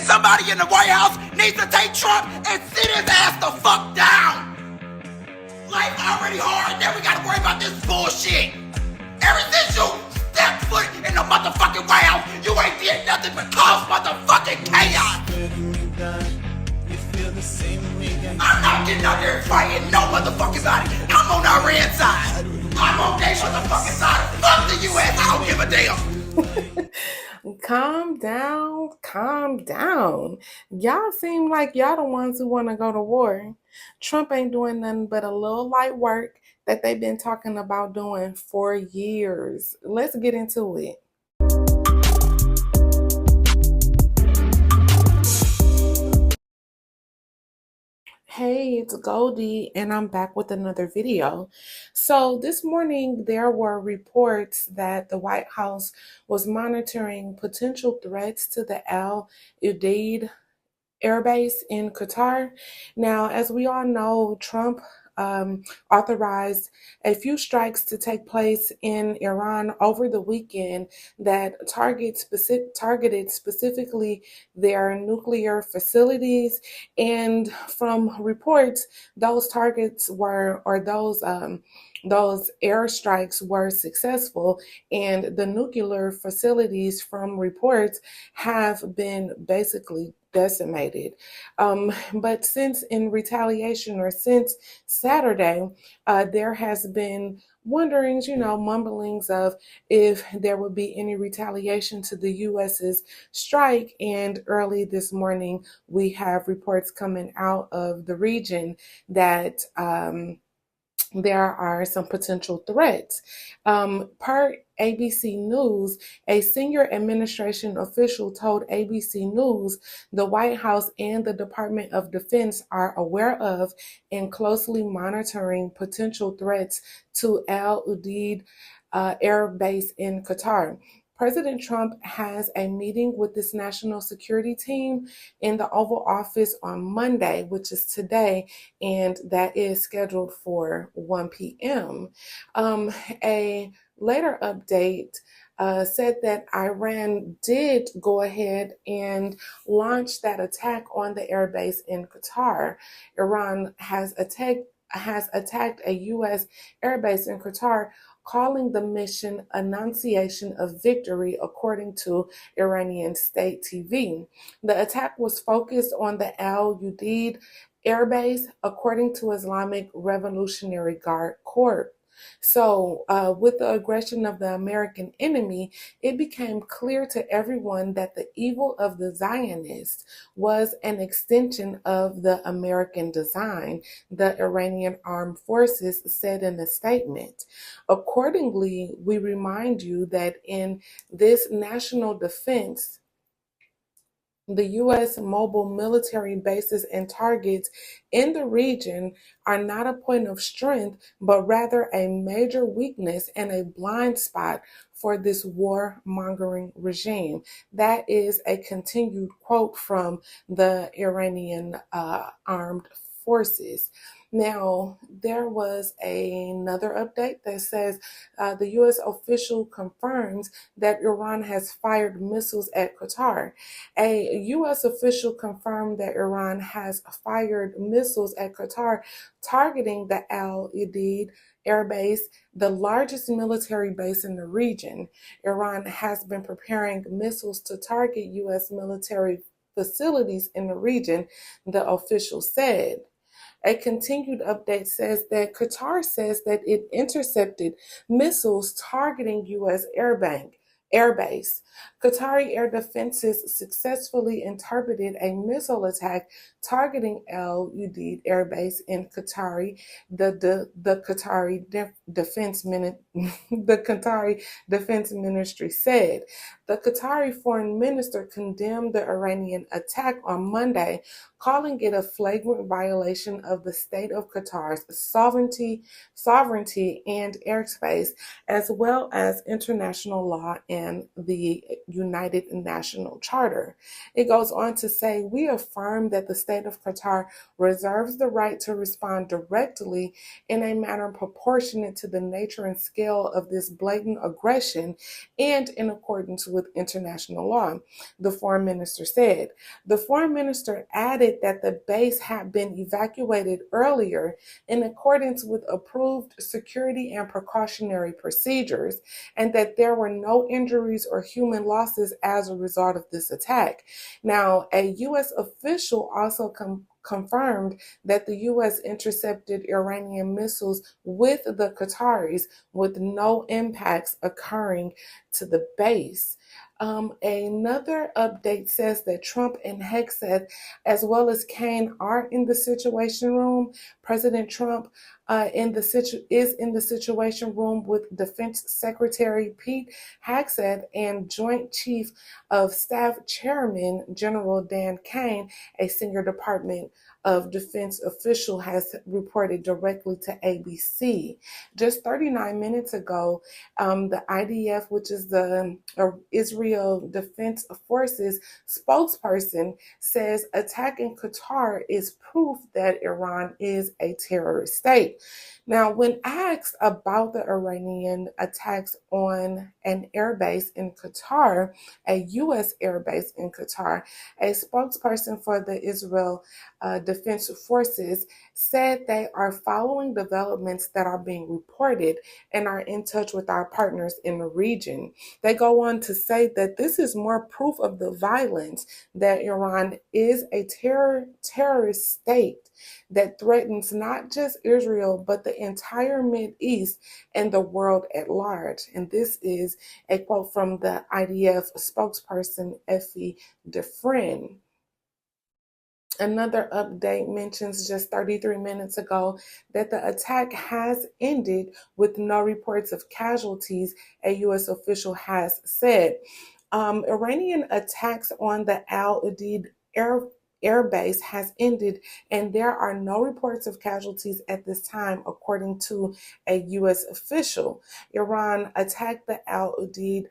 somebody in the White House needs to take Trump and sit his ass the fuck down. Life already hard, then we gotta worry about this bullshit. Ever since you stepped foot in the motherfucking White House, you ain't did nothing but cause motherfucking chaos. I'm not getting out there fighting no motherfucking body. I'm on our red side. I'm on their motherfucking side. Fuck the US, I don't give a damn. Calm down, calm down. Y'all seem like y'all the ones who want to go to war. Trump ain't doing nothing but a little light work that they've been talking about doing for years. Let's get into it. Hey, it's Goldie, and I'm back with another video. So, this morning there were reports that the White House was monitoring potential threats to the Al Udeid air base in Qatar. Now, as we all know, Trump authorized a few strikes to take place in Iran over the weekend that targeted specifically their nuclear facilities. And from reports, those targets were, or those airstrikes were successful, and the nuclear facilities, from reports, have been basically decimated. But since in retaliation, or since Saturday, there has been wonderings, mumblings of if there would be any retaliation to the US's strike. And early this morning, we have reports coming out of the region that there are some potential threats. Per ABC News, a senior administration official told ABC News the White House and the Department of Defense are aware of and closely monitoring potential threats to Al Udeid Air Base in Qatar. President Trump has a meeting with this national security team in the Oval Office on Monday, which is today, and that is scheduled for 1 p.m. A later update said that Iran did go ahead and launch that attack on the airbase in Qatar. Iran has attacked a U.S. airbase in Qatar, calling the mission Annunciation of Victory, according to Iranian state TV. The attack was focused on the Al Udeid airbase, according to Islamic Revolutionary Guard Corps. So, with the aggression of the American enemy, it became clear to everyone that the evil of the Zionists was an extension of the American design, the Iranian armed forces said in a statement. Accordingly, we remind you that in this national defense, the U.S. mobile military bases and targets in the region are not a point of strength, but rather a major weakness and a blind spot for this war-mongering regime. That is a continued quote from the Iranian armed forces. Now, there was another update that says the U.S. official confirms that Iran has fired missiles at Qatar. A U.S. official confirmed that Iran has fired missiles at Qatar targeting the Al Udeid air base, the largest military base in the region. Iran has been preparing missiles to target U.S. military facilities in the region, the official said. A continued update says that Qatar says that it intercepted missiles targeting U.S. airbase. Qatari air defenses successfully interpreted a missile attack targeting Al Udeid Air Base in Qatari. The Qatari the Qatari Defense Ministry said. The Qatari foreign minister condemned the Iranian attack on Monday, calling it a flagrant violation of the state of Qatar's sovereignty and airspace, as well as international law and and the United National Charter. It goes on to say, we affirm that the state of Qatar reserves the right to respond directly in a manner proportionate to the nature and scale of this blatant aggression and in accordance with international law, the foreign minister said. The foreign minister added that the base had been evacuated earlier in accordance with approved security and precautionary procedures, and that there were no injuries or human losses as a result of this attack. Now, a U.S. official also confirmed that the U.S. intercepted Iranian missiles with the Qataris, with no impacts occurring to the base. Another update says that Trump and Hegseth, as well as Kane, are in the Situation Room. President Trump is in the Situation Room with Defense Secretary Pete Hegseth and Joint Chief of Staff Chairman General Dan Kane. A senior Department of Defense official has reported directly to ABC. Just 39 minutes ago, the IDF, which is the Israel Defense Forces spokesperson, says attacking Qatar is proof that Iran is a terrorist state. Now, when asked about the Iranian attacks on an airbase in Qatar, a U.S. airbase in Qatar, a spokesperson for the Israel Defense Forces said they are following developments that are being reported and are in touch with our partners in the region. They go on to say that this is more proof of the violence, that Iran is a terrorist state that threatens not just Israel, but the entire Mideast and the world at large. And this is a quote from the IDF spokesperson, Effie Defren. Another update mentions just 33 minutes ago that the attack has ended with no reports of casualties, a U.S. official has said. Iranian attacks on the Al Udeid air base has ended, and there are no reports of casualties at this time, according to a U.S. official. Iran attacked the Al Udeid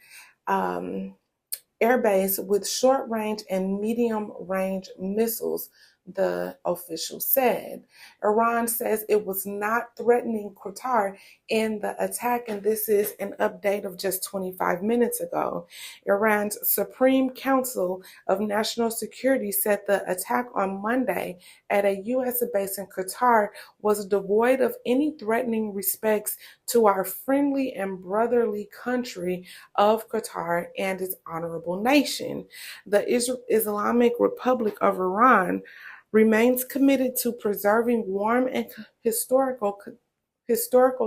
airbase with short-range and medium-range missiles, the official said. Iran says it was not threatening Qatar in the attack, and this is an update of just 25 minutes ago. Iran's Supreme Council of National Security said the attack on Monday at a U.S. base in Qatar was devoid of any threatening respects to our friendly and brotherly country of Qatar and its honorable nation. The Islamic Republic of Iran remains committed to preserving warm and historical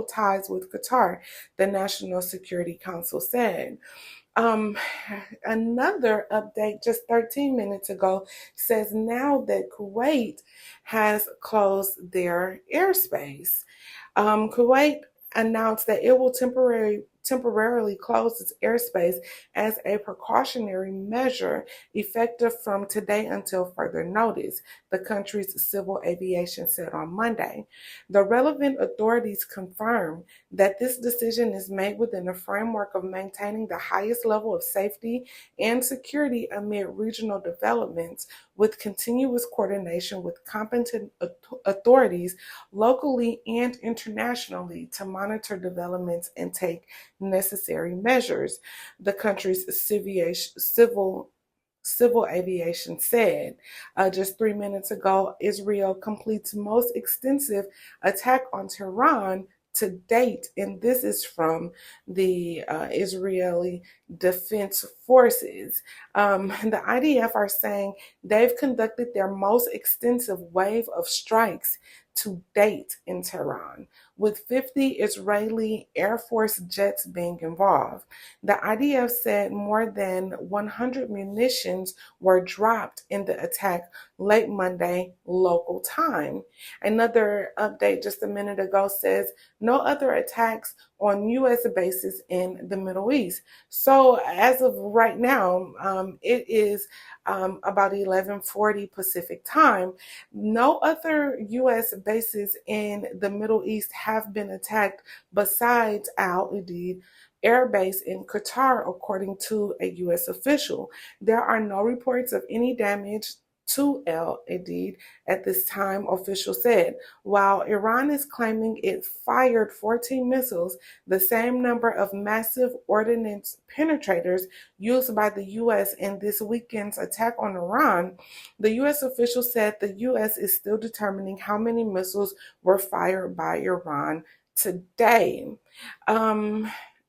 ties with Qatar, the National Security Council said. Another update just 13 minutes ago says now that Kuwait has closed their airspace. Kuwait announced that it will temporarily close its airspace as a precautionary measure effective from today until further notice, the country's civil aviation said on Monday. The relevant authorities confirmed that this decision is made within the framework of maintaining the highest level of safety and security amid regional developments, with continuous coordination with competent authorities locally and internationally to monitor developments and take necessary measures, the country's civil aviation said. Just 3 minutes ago, Israel completes most extensive attack on Tehran to date, and this is from the Israeli Defense Forces. The IDF are saying they've conducted their most extensive wave of strikes to date in Tehran, with 50 Israeli Air Force jets being involved. The IDF said more than 100 munitions were dropped in the attack late Monday local time. Another update just a minute ago says no other attacks on U.S. bases in the Middle East. So as of right now, it is about 11:40 Pacific time. No other U.S. bases in the Middle East have been attacked besides Al Udeid air base in Qatar, according to a U.S. official. There are no reports of any damage to El Adid at this time, officials said. While Iran is claiming it fired 14 missiles, the same number of massive ordnance penetrators used by the U.S. in this weekend's attack on Iran, the U.S. official said the U.S. is still determining how many missiles were fired by Iran today.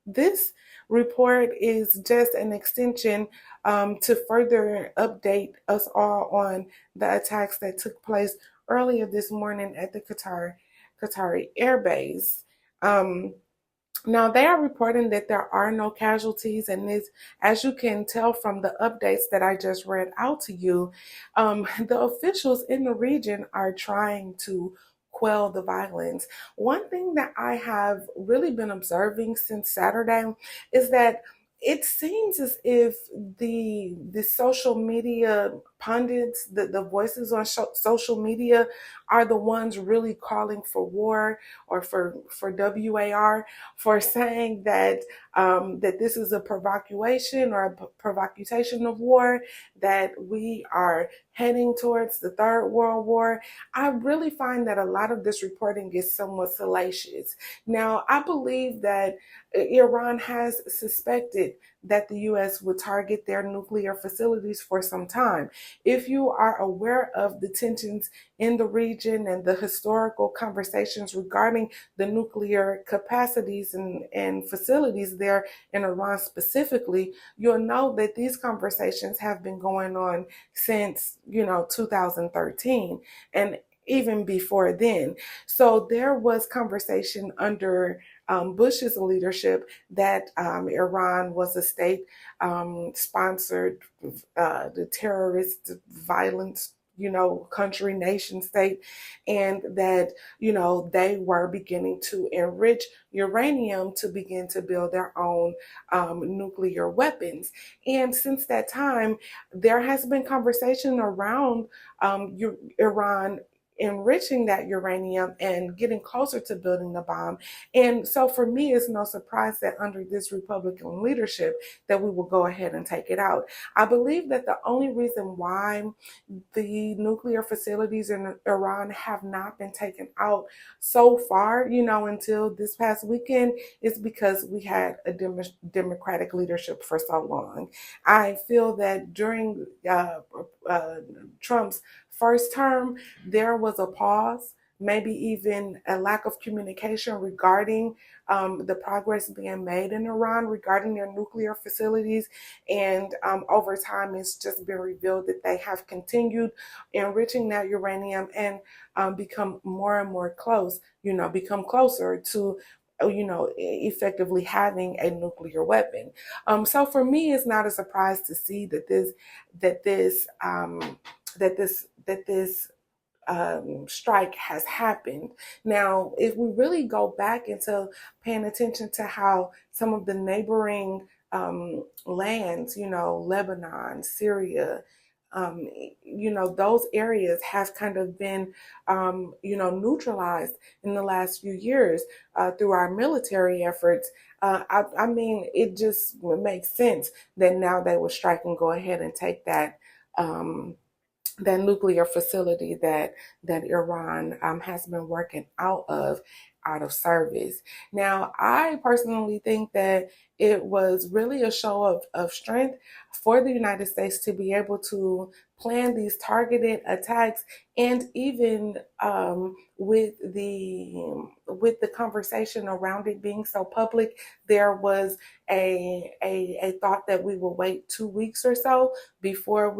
This report is just an extension to further update us all on the attacks that took place earlier this morning at the Qatari Air Base. Now, they are reporting that there are no casualties, and this, as you can tell from the updates that I just read out to you, the officials in the region are trying to quell the violence. One thing that I have really been observing since Saturday is that it seems as if the social media pundits, the voices on social media, are the ones really calling for war, or for WAR, for saying that that this is a provocation or a provocation of war, that we are heading towards the Third World War. I really find that a lot of this reporting is somewhat salacious. Now, I believe that Iran has suspected that the U.S. would target their nuclear facilities for some time. If you are aware of the tensions in the region and the historical conversations regarding the nuclear capacities and facilities there in Iran specifically, you'll know that these conversations have been going on since, 2013, and even before then. So there was conversation under Bush's leadership that Iran was a state sponsored the terrorist violence, country, nation state, and that, they were beginning to enrich uranium to begin to build their own nuclear weapons. And since that time, there has been conversation around Iran enriching that uranium and getting closer to building the bomb. And so for me, it's no surprise that under this Republican leadership that we will go ahead and take it out. I believe that the only reason why the nuclear facilities in Iran have not been taken out so far, until this past weekend, is because we had a Democratic leadership for so long. I feel that during Trump's first term, there was a pause, maybe even a lack of communication regarding the progress being made in Iran regarding their nuclear facilities. And over time, it's just been revealed that they have continued enriching that uranium and become more and more close, become closer to effectively having a nuclear weapon. So for me, it's not a surprise to see that this strike has happened. Now, if we really go back into paying attention to how some of the neighboring lands, Lebanon, Syria, those areas have kind of been, neutralized in the last few years through our military efforts. I mean, it just makes sense that now they will strike and go ahead and take that nuclear facility that Iran has been working out of service. Now, I personally think that it was really a show of strength for the United States to be able to plan these targeted attacks, and even with the conversation around it being so public, there was a thought that we will wait 2 weeks or so before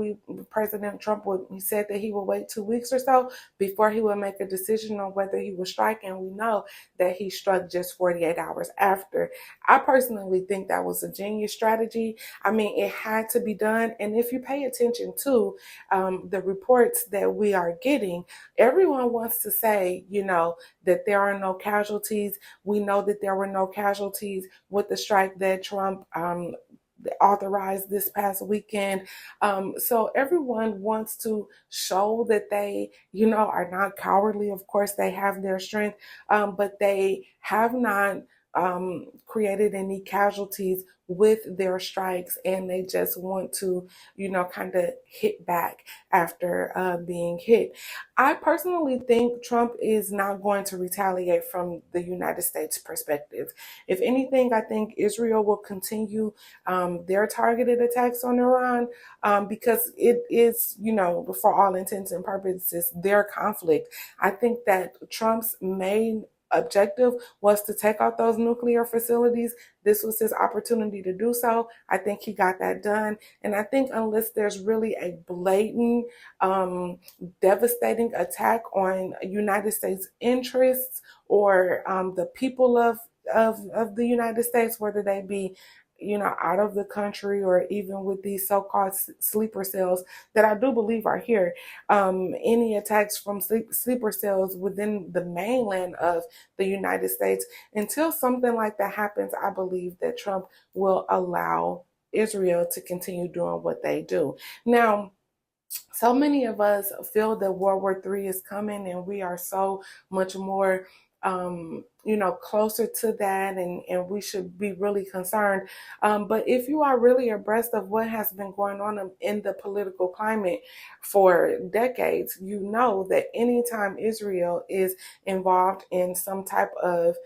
President Trump he said that he will wait 2 weeks or so before he will make a decision on whether he will strike, and we know that he struck just 48 hours after. I personally think that was a genius strategy. I mean, it had to be done. And if you pay attention to the reports that we are getting, everyone wants to say, that there are no casualties. We know that there were no casualties with the strike that Trump authorized this past weekend. So everyone wants to show that they, are not cowardly. Of course, they have their strength, but they have not created any casualties with their strikes, and they just want to, kind of hit back after being hit. I personally think Trump is not going to retaliate from the United States perspective. If anything, I think Israel will continue their targeted attacks on Iran, because it is, for all intents and purposes, their conflict. I think that Trump's main objective was to take out those nuclear facilities. This was his opportunity to do so. I think he got that done. And I think unless there's really a blatant, devastating attack on United States interests, or the people of the United States, whether they be, out of the country or even with these so-called sleeper cells that I do believe are here, any attacks from sleeper cells within the mainland of the United States, until something like that happens, I believe that Trump will allow Israel to continue doing what they do. Now, so many of us feel that World War III is coming, and we are so much more, closer to that, and we should be really concerned. But if you are really abreast of what has been going on in the political climate for decades, you know that anytime Israel is involved in some type of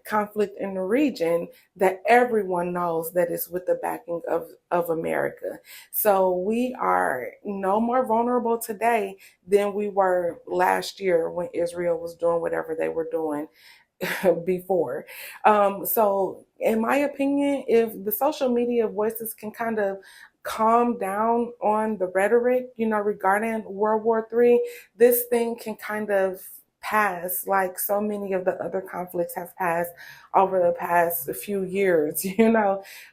conflict in the region, that everyone knows that it's with the backing of America. So we are no more vulnerable today than we were last year when Israel was doing whatever they were doing before. So in my opinion, if the social media voices can kind of calm down on the rhetoric, regarding World War III, this thing can kind of pass like so many of the other conflicts have passed over the past few years,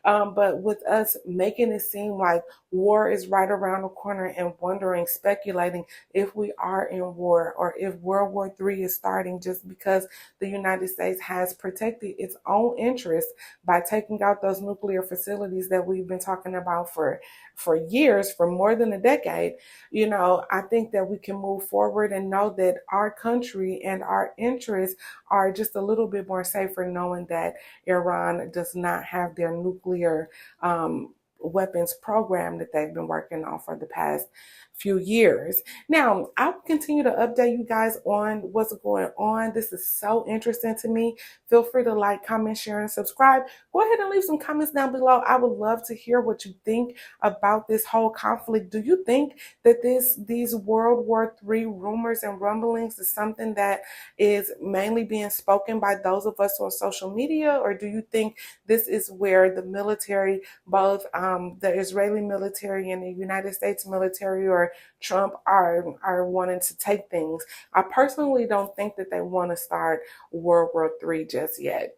but with us making it seem like war is right around the corner, and wondering, speculating if we are in war, or if World War III is starting, just because the United States has protected its own interests by taking out those nuclear facilities that we've been talking about for years, for more than a decade. I think that we can move forward and know that our country and our interests are just a little bit more safer, knowing that Iran does not have their nuclear weapons program that they've been working on for the past few years. Now, I'll continue to update you guys on what's going on. This is so interesting to me. Feel free to like, comment, share, and subscribe. Go ahead and leave some comments down below. I would love to hear what you think about this whole conflict. Do you think that these World War III rumors and rumblings is something that is mainly being spoken by those of us on social media, or do you think this is where the military, both the Israeli military and the United States military, or Trump, are wanting to take things? I personally don't think that they want to start World War III just yet.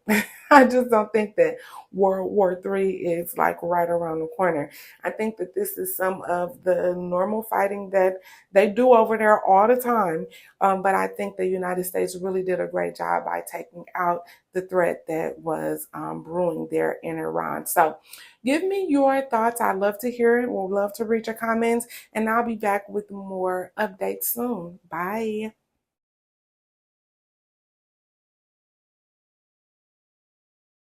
I just don't think that World War III is like right around the corner. I think that this is some of the normal fighting that they do over there all the time. But I think the United States really did a great job by taking out the threat that was brewing there in Iran. So give me your thoughts. I'd love to hear it. We'll love to read your comments, and I'll be back with more updates soon. Bye.